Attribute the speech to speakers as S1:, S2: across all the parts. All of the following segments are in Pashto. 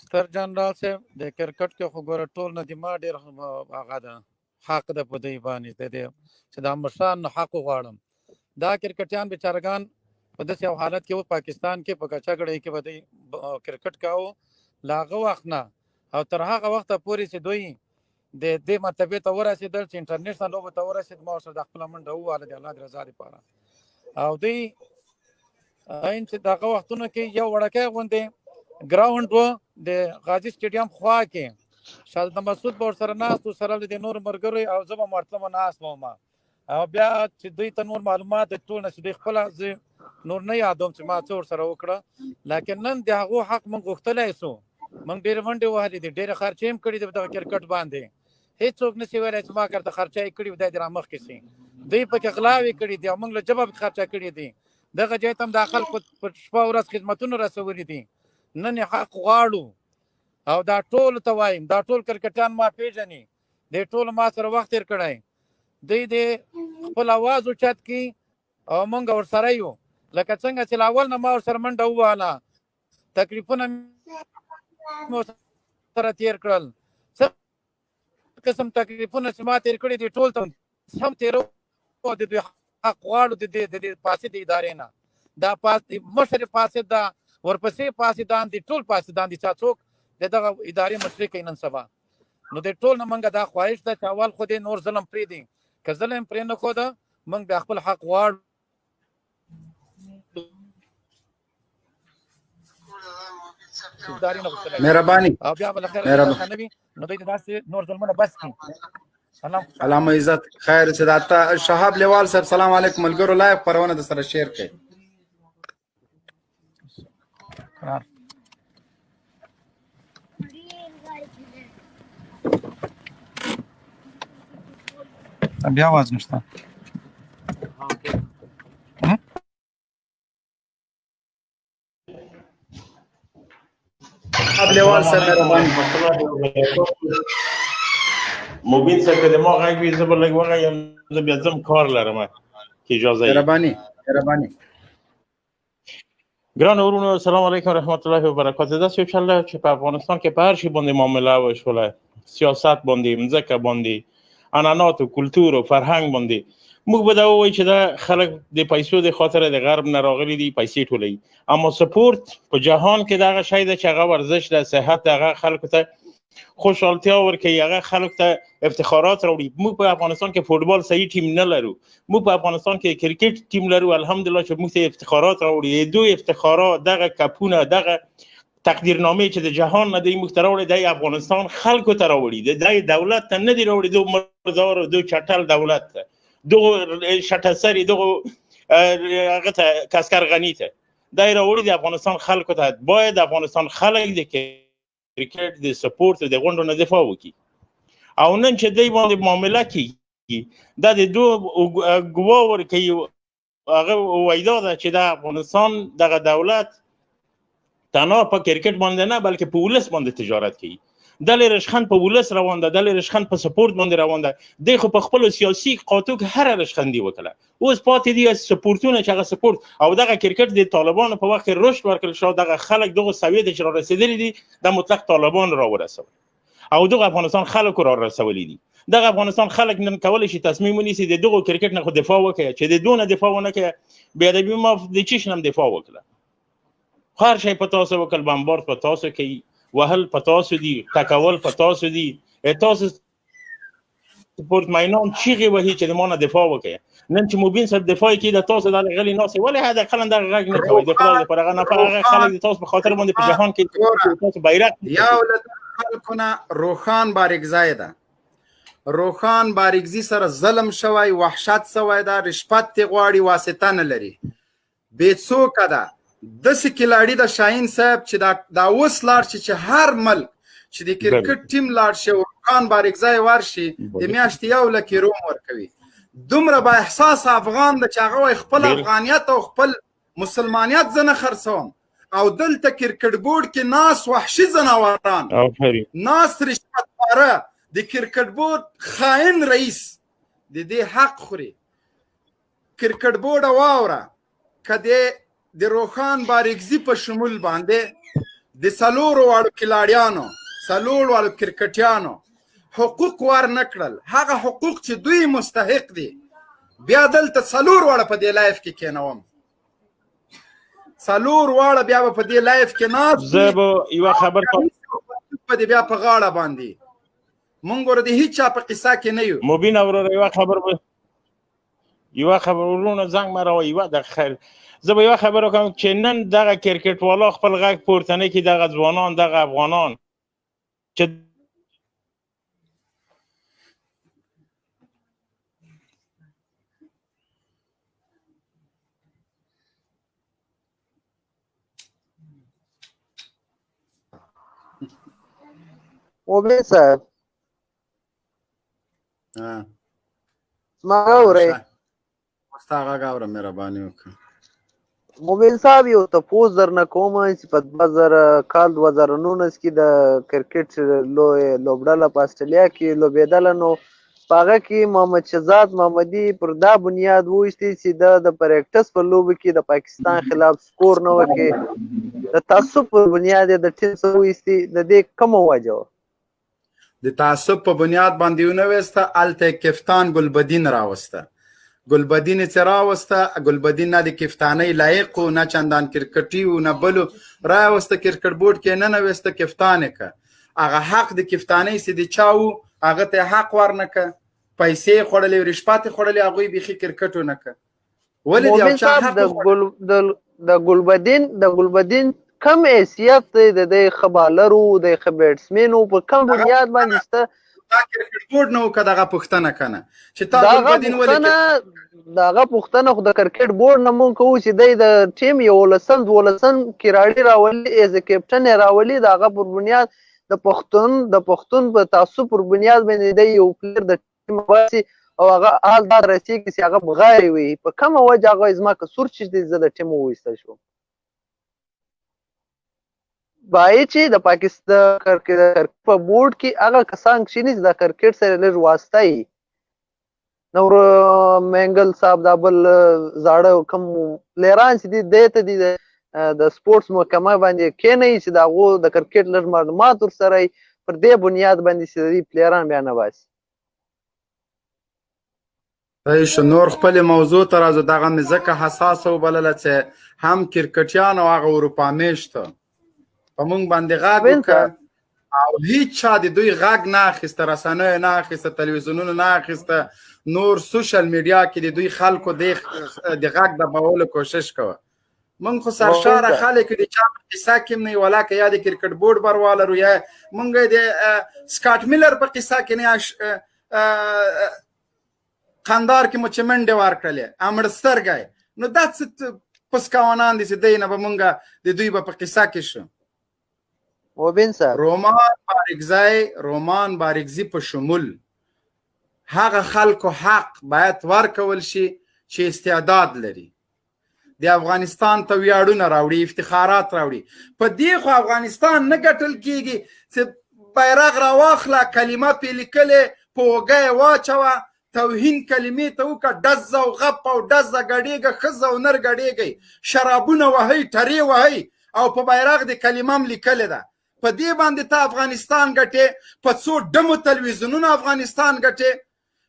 S1: ستر جنرال صاحب د کرکټ کې خو ګوره ټول نه دي، ما ډېر هغه ده حق ده په دوی باندې د دې چې د مشران نه حق وغواړم. دا کرکټیان بیچارهګان په داسې یو حالت کې و پاکستان کې په کچاګړۍ کې به دوی کرکټ کاوه له هغه وخت نه او تر هغه وخته پورې چې دوی د دې مرتبې ته ورسېدل چې انټرنیشنل لوبو ته ورسېد، ما ورسره د خپله منډه ووهله د الله د رضا دپاره. او دوی چې دغه وختونو کې یو وړکی غوندې ګراوند و د غازي سټیډیم خوا کې، شاید مسعود به ورسره ناست و، سره د نورو ملګرو او زه به هم ورتلم ناست وم. او بیا چې دوی ته نور معلومات د ټول نه چې دوی خپله زه نور نه یادوم چې ما څه ورسره وکړه، لکن نن د هغو حق موږ غوښتلی سو. موږ ډېرې منډې وهلې دي، ډېرې خرچې هم کړي دي په دغه کرکټ باندې. هېڅوک نشي ویلی چې ما کرته خرچه یې کړي وي دا دې را مخکې سي. دوی پکې غلاوې کړي دي او موږ له جبه پکې خرچه کړي دي. دغه ځای ته هم دا خلکو په شپه ورځ خدمتونه رسولي دي، نن یې حق غواړو. او دا ټولو ته وایم، دا ټول کرکټیان ما پېژني، دی ټولو ما سره وخت تېر کړی. دوی د خپل اواز اوچت کړي او موږ ورسره یو، لکه څنګه چې له اول نه ما ورسره منډه ووهله، تکلیفونه مې ورسره تېر کړل، څه قسم تکلیفونه چې ما تېر کړي دي ټول ته هم تېرو. د دوی حق غواړو د دې فاسد ادارې نه. دا مشر فاسد ده، ورپسې فاسدان دي، ټول فاسدان دي. چا څوک د دغه ادارې مشري کوي نن سبا؟ نو د ټول نه موږ دا خواهش ده چې اول خو دې نور ظلم پرېږدي، که ظلم پرې نه ښوده موږ بیا خپل حق غواړو.
S2: مهرباني
S1: او بیا به له خیره نه وي نو دوی داسې نور ظلمونه بس کړي.
S2: علامه عزت خیر سداتا شهاب لیوال صاحب سلام علیکم. ملګرو لایو خپرونه د سره شیر کړئ.
S1: بیا आवाज نشته.
S2: شهاب لیوال صاحب مهرباني.
S3: مبین صاحب که د ما غږ وي زه به لږ وغږیم، زه بیا ځم کار لرم که اجازه یې.
S2: مهرباني.
S3: ګرانو ورونو السلام علیکم رحمت الله وبرکاته. داسې یو چل ده چې په افغانستان کې په هر شي باندې معامله وشوله، سیاست باندې، مځکه باندې، عنعنات و کلتور و فرهنګ باندې. موږ به دا ووایو چې دا خلک د پیسو د خاطر د غرب نه راغلي دي، پیسې ټولوي. اما سپورت په جهان کې دغه شی ده چې هغه ورزش ده، صحت ده، هغه خلکو ته خوشحالتیا ورکوي، هغه خلکو ته افتخارات راوړي. موږ په افغانستان کې فوټبال صحیح ټیم نه لرو، موږ په افغانستان کې کرکټ ټیم لرو الحمدلله چې موږ ته افتخارات راوړي. دوی افتخارات، دغه کپونه، دغه تقدیرنامې چې د جهان نه دی موږ ته راوړي، د افغانستان خلکو ته راوړي، د دولت ته نه دی راوړي، دو مرزاور او دو چټل دولت ته، دو شټسری، دو هغه ته کسکر غنی ته دا راوړي د افغانستان خلکو ته. باید د افغانستان خلک د کرکټ د سپورت د غونډو نه دفاع وکړي. او نن چې دوی باندې معامله کیږي دا د دو ګواه ورکوي، هغه وایي دا ده چې د افغانستان دغه دولت تنها په کرکټ باندې نه بلکې په ولس باندې تجارت کوي. دلې رشخند په ولس روان ده، دلې رشخند په سپورت باندې روان ده. دی خو په خپل سیاسي قاطو کې هر رشخندي وکړه، اوس پاتې دي سپورتونه چې هغه سپورت او دغه کرکټ د طالبانو په وخت کې رشد ورکړل شو. دغه خلک دغه سویې چې را رسیدلي دي د مطلق طالبان را ورسول او دغه افغانستان خلکو را رسولي دي. دغه افغانستان خلک نن کولی شي تصمیم ونیسي د دغه کرکټ نه خو دفاع وکړي، چې د دونه دفاع ونه کړي بې ادبي ما د چی شنم دفاع وکړه. هر شی په تاسو وکړ، بمبارد په تاسو کوي، وهل په تاسو دي، ټکول په تاسو دي، تاسو سپورت مینان چیغې وهي چې د ما نه دفاع وکړي. نن چې مبین صاحب دفاع کوي د تاسو د غلي ناسې ولې هدا خلک دغه غږ نه کوي؟ د خدای لپاره هغه نفر هغه خلک د تاسو په خاطر باندې په جهان کې تاسو بیرغ
S2: یا ولد خلکونه روخان باریکزای ده، روخان باریکزي سره ظلم شوی، وحشت شوی ده، رشوت تی غواړي، واسطه نه لري، بېڅوکه ده. داسې کلاړي د شاهین صاحب چې دا اوس لاړ شي چې هر ملک چې د کرکټ ټیم لاړ شي روخان باریکزای ورشي د میاشتې 1 لک روم ورکوي. دومره با احساس افغان د چې هغه وایي خپل افغانیت او خپل مسلمانیت زه نه خرڅوم. او دلته کرکټ بورډ کې ناس وحشي ځناوران، ناس رشوتخواره، د کرکټ بورډ خائن رئیس د دې حق خوري. کرکټ بورډ واوره که د روخان باریکزي په شمول باندې د 4 واړو کلاړیانو 4 واړو کرکټیانو حقوق ورنه کړل، هغه حقوق چې دوی مستحق دي، بیا دلته 4 واړه په دې لایف کې کېنوم، 4 واړه بیا په دې لایف کې ناست
S3: زه به یوه خبر
S2: په دې بیا په غاړه باندې مونږ ور د هیڅ چا په قصه کې نه یو.
S3: مبین وروره یوه خبر ورونه زنګ مه راوه یوه دقیقه خیر. زه به یوه خبره وکړم چې نن دغه کرکټ والا خپل غږ پورته نه کړي، دغه ځوانان دغه افغانان چې
S4: مبین صاحب زما اورئ؟
S2: ستا غږ اورم، مهرباني وکړه.
S4: مبین صاحب یو تپوس درنه کوم چې په 2000 2019 کې د کرکټ لوبډله په استرالیا کې لوبېدله، نو په هغه کې محمد شهزاد محمدي پر دا بنیاد وویستې چې د پریکټس په لوبو کې د پاکستان خلاف سکور نه وکړي، د تعصب پر بنیاد یې د ټیم څخه وویستې، د دې کومه وجه وه؟
S2: د تعصب په بنیاد باندې ونه ویسته، هلته کفتان ګلبدین راوسته، ګلبدین چې راوسته، ګلبدین نه د کفتانۍ لایق و، نه چندان کرکټي و، نه بلو راوسته کرکټ بورډ کې نه ویسته کفتان یې که هغه حق د کفتانۍ چې د چا و هغه ته حق ورنه که، پیسې یې خوړلې، رشوت یې خوړلې، هغوی بیخي کرکټ ونه که. ولې د یو چا حق
S4: د ګلبدین کم حیثیت دی، د دې ښه بالر و، د ښه بیټسمین و، په کم بنیاد باندې شته؟
S2: دا کرکټ بورډ نه و که دغه پوښتنه که نه چې تا ګلبدین ولې
S4: د هغه پوښتنه خو د کرکټ بورډ نه مونږ کوو چې دی د ټیم 11 کې راړي راولي، ایز ا کیپټن یې راولي، د هغه پر بنیاد د پښتون په تعصب پر بنیاد باندې دی یو پلیر د ټیم باسي او هغه حال دا رسیږي چې هغه بغیر وي، په کومه وجه هغه زما قصور چې دی زه د ټیم وویستل شوم؟ وایی چې د پاکستان کرکټ په بورډ کې هغه کسان کښیني چې د کرکټ سره لږ واسطه وي، نور منګل صاحب دا بل زاړه کم پلیران چې دي دی ته د سپورټس محکمه باندې کښېنوي چې د هغو د کرکټ لږ معلومات ورسره وي، پر دې بنیاد باندې چې د دې پلیران بیا نه باسي.
S2: نور خپل موضوع ته راځو، دغه مې ځکه حساسه وبلله چې هم کرکټیان او هغه اروپا میشته په مونږ باندې غږ وکړه او هیڅ چا د دوی غږ نه اخیسته، رسنیو نه اخیسته، تلویزیونونو نه اخیسته، نور سوشل میډیا کې د دوی خلکو د غږ دبولو کوشش کوه. مونږ خو سرشاره خلک د چا په قصه کې نه یو، ولاکه یا د کرکټ بورډ بروالرو یا مونږ د سکاټ میلر په قصه کې نه قندار کې مو چې منډې ورکړلې امړسترګی، نو دا څه پسکاونان دي چې دی نه به مونږ د دوی به په قصه کې شو.
S4: مبین صاحب
S2: رومان بارکزي په شمول هغه خلکو حق باید ورکول شي چې استعداد لري، د افغانستان ته ویاړونه راوړي، افتخارات راوړي. په دې خو افغانستان نه ګټل کیږي چې بیرغ راواخله، کلمه پې لیکلې، په اوږه یې واچوه، توهین کلمې ته وکړه، ډز او غپ او ډزه ګډېږه، ښځه او نر ګډېږئ، شرابونه وهئ، ټرې وهئ او په بیرغ د کلمه هم لیکلې ده. په دې باندې ته افغانستان ګټې، په څو ډمو تلویزیونونو افغانستان ګټې،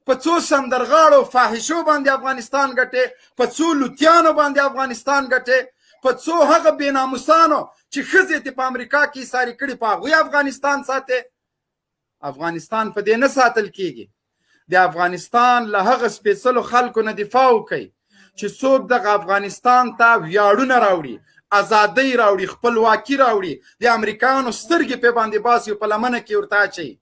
S2: په څو سندرغاړو فاحشو باندې افغانستان ګټې، په څو لوتیانو باندې افغانستان ګټې، په څو هغه بې ناموسانو چې ښځې دې په امریکا کې ایسارې کړي په هغوی افغانستان ساتې. افغانستان په دې نه ساتل کېږي. د افغانستان له هغه سپېڅلو خلکو نه دفاع وکړئ چې څوک دغه افغانستان ته ویاړونه راوړي، ازادۍ راوړي، خپلواکي راوړي، د امریکایانو سترګې پې باندې باسي او په لمنه کې ورته اچوي.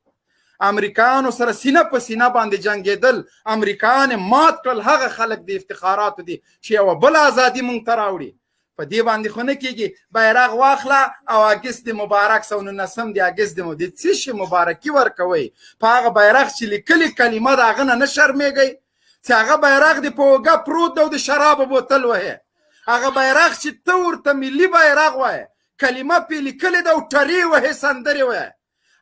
S2: امریکایانو سره سینه په سینه باندې جنګېدل، امریکایان مات کړل، هغه خلک د افتخاراتو دي چې یوه بله ازادي مونږ ته راوړي. په دې باندې خو نه کېږي بیرغ واخله او اګست مبارک 19 د اګست د څه شي مبارکي ورکوئ، په هغه بیرغ چې لیکلې کلمه د هغه نه شرمېږئ، چې هغه بیرغ دې په اوږه پروت دی او د شرابو بوتل وهې، هغه بیرغ چې ته ورته ملي بیرغ وایې، کلمه پې لیکلې ده او ټرې وهې، سندرې وایې،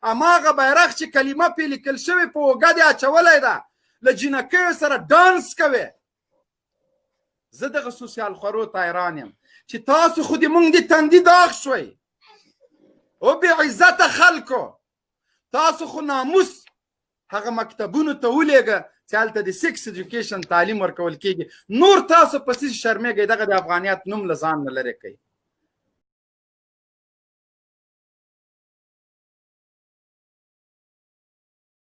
S2: هماغه بیرغ چې کلمه پې لیکل شوې په اوږه دې اچولی ده، له جینکیو سره ډانس کوې. زه دغه سوسیال خورو ته حیران یم چې تاسو خو د مونږ د تندي داغ شوئ، او بې عزته خلکو تاسو خو ناموس هغه مکتبونو ته ولېږه چې هلته د سیکس ایجوکیشن تعلیم ورکول کېږي نور تاسو پسې شرمېږئ دغه د افغانیت نوم له ځان نه لرې کوئ